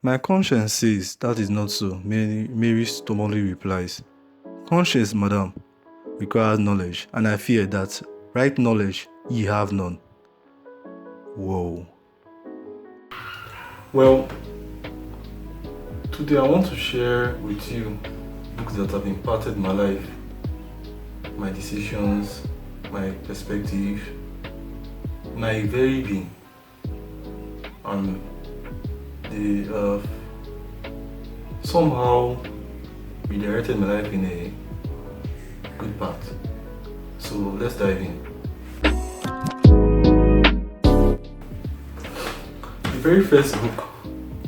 My conscience says that is not so, Mary stubbornly replies. Conscience, madam, requires knowledge, and I fear that right knowledge ye have none. Whoa. Well, today I want to share with you books that have impacted my life, my decisions, my perspective, my very being, and they somehow redirected my life in a good path. So let's dive in. The very first book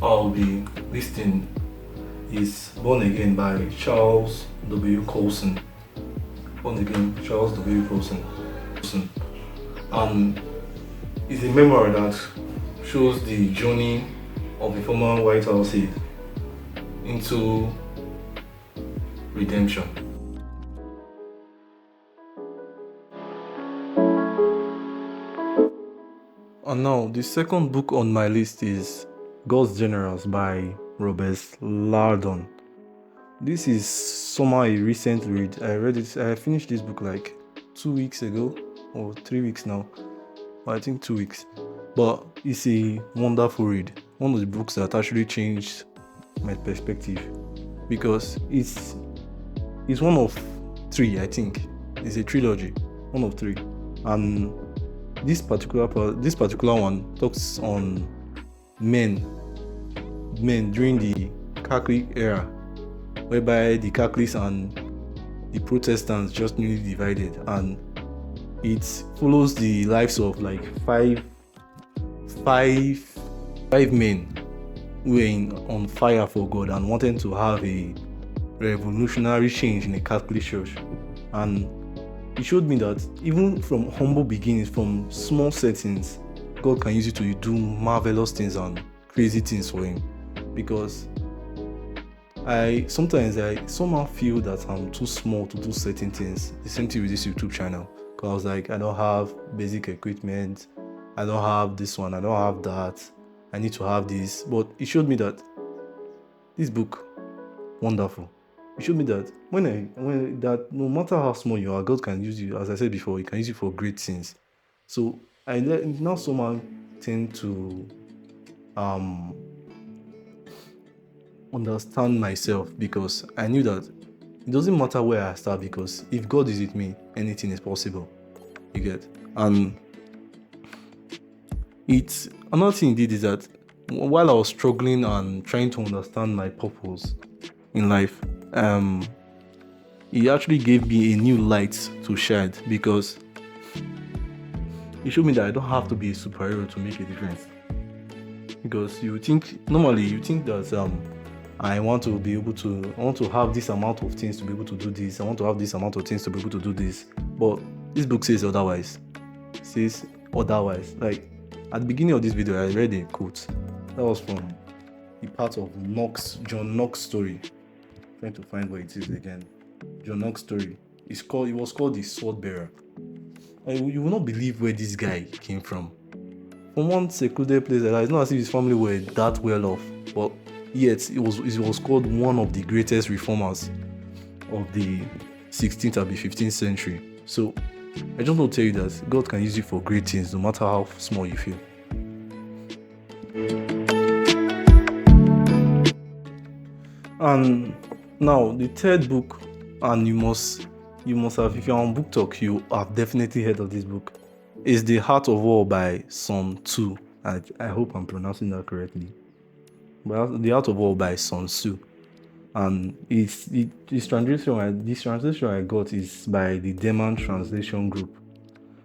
I'll be listing is Born Again by Charles W. Colson. Born Again, Charles W. Colson. And it's a memoir that shows the journey of a former White House aide into redemption. And now, the second book on my list is God's Generals by Robert Lardon. This is somehow a recent read. I finished this book like 2 weeks ago, or 3 weeks now. I think 2 weeks. But it's a wonderful read. One of the books that actually changed my perspective, because it's one of 3, I think. It's a trilogy, one of 3. And this particular one talks on men during the Catholic era, whereby the Catholics and the Protestants just newly divided, and it follows the lives of like five men who were on fire for God and wanted to have a revolutionary change in the Catholic Church. And it showed me that even from humble beginnings, from small settings, God can use you to do marvelous things and crazy things for Him. Because I somehow feel that I'm too small to do certain things. The same thing with this YouTube channel. Because I was like, I don't have basic equipment, I don't have this one, I don't have that, I need to have this. But it showed me that this book, wonderful. It showed me that that no matter how small you are, God can use you. As I said before, He can use you for great things. So I now somehow tend to understand myself, because I knew that it doesn't matter where I start, because if God is with me, anything is possible. You get? And it's another thing He did is that while I was struggling and trying to understand my purpose in life, He actually gave me a new light to shine, because He showed me that I don't have to be a superhero to make a difference. Because normally you think that I want to have this amount of things to be able to do this. I want to have this amount of things to be able to do this. But this book says otherwise. It says otherwise. Like at the beginning of this video, I read a quote that was from the part of John Knox story. I'm trying to find where it is again. John Knox story. It was called The Sword Bearer. You will not believe where this guy came from one secluded place. It's not as if his family were that well off, but yet it was called one of the greatest reformers of the 16th and the 15th century. So I just want to tell you that God can use you for great things, no matter how small you feel. And now the third book, and you must have, if you're on Book Talk, you have definitely heard of this book, is The Art of War by Sun Tzu. I hope I'm pronouncing that correctly. But The Art of War by Sun Tzu. And this translation I got is by the Deman Translation Group.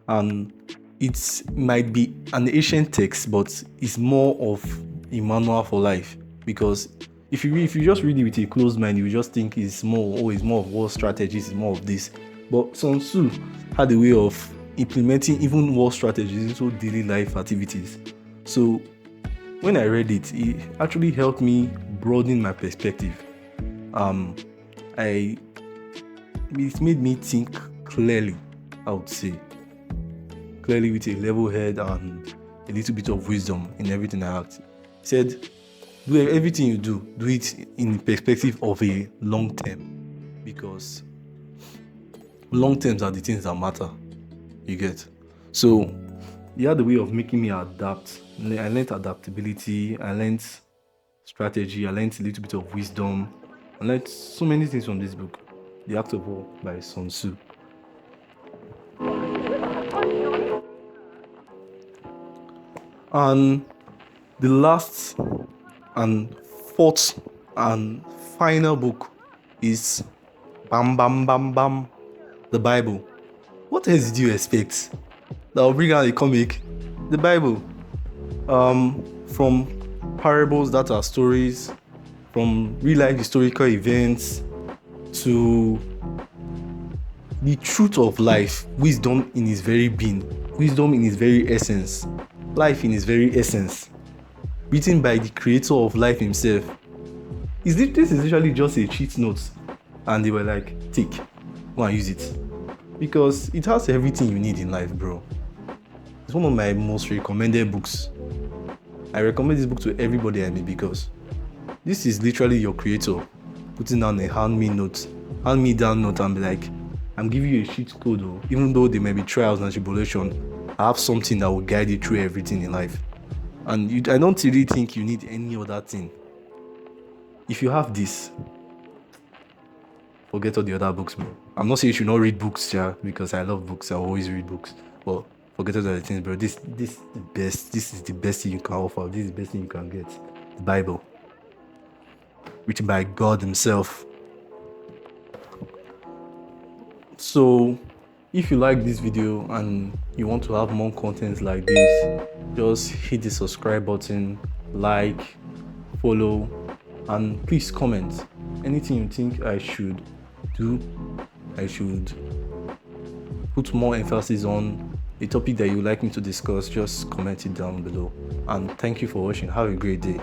And it might be an ancient text, but it's more of a manual for life. Because if you just read it with a closed mind, you just think it's more of war strategies, it's more of this. But Sun Tzu had a way of implementing even war strategies into daily life activities. So when I read it actually helped me broaden my perspective. It made me think clearly, I would say. Clearly, with a level head and a little bit of wisdom in everything I asked. He said, do everything you do it in perspective of a long term, because long terms are the things that matter. You get? So he had a way of making me adapt. I learned adaptability, I learned strategy, I learned a little bit of wisdom, I learned so many things from this book, The Act of War by Sun Tzu. And the last and fourth and final book is Bam Bam Bam Bam, the Bible. What else did you expect? That will bring out a comic? The Bible. From parables that are stories, from real life historical events, to the truth of life, wisdom in its very being, wisdom in its very essence, life in its very essence, written by the creator of life himself. This is literally just a cheat note, and they were like, take, go and use it, because it has everything you need in life, bro. It's one of my most recommended books. I recommend this book to everybody I meet, because this is literally your creator putting down a hand me down note and be like, I'm giving you a cheat code, though. Even though there may be trials and tribulation, I have something that will guide you through everything in life. And I don't really think you need any other thing. If you have this, forget all the other books, bro. I'm not saying you should not read books, yeah, because I love books. I always read books. But forget all the other things, bro. This is the best. This is the best thing you can offer. This is the best thing you can get. The Bible, written by God himself. So if you like this video and you want to have more content like this, just hit the subscribe button, like, follow, and please comment anything you think I should do. I should put more emphasis on, a topic that you would like me to discuss. Just comment it down below. And thank you for watching. Have a great day.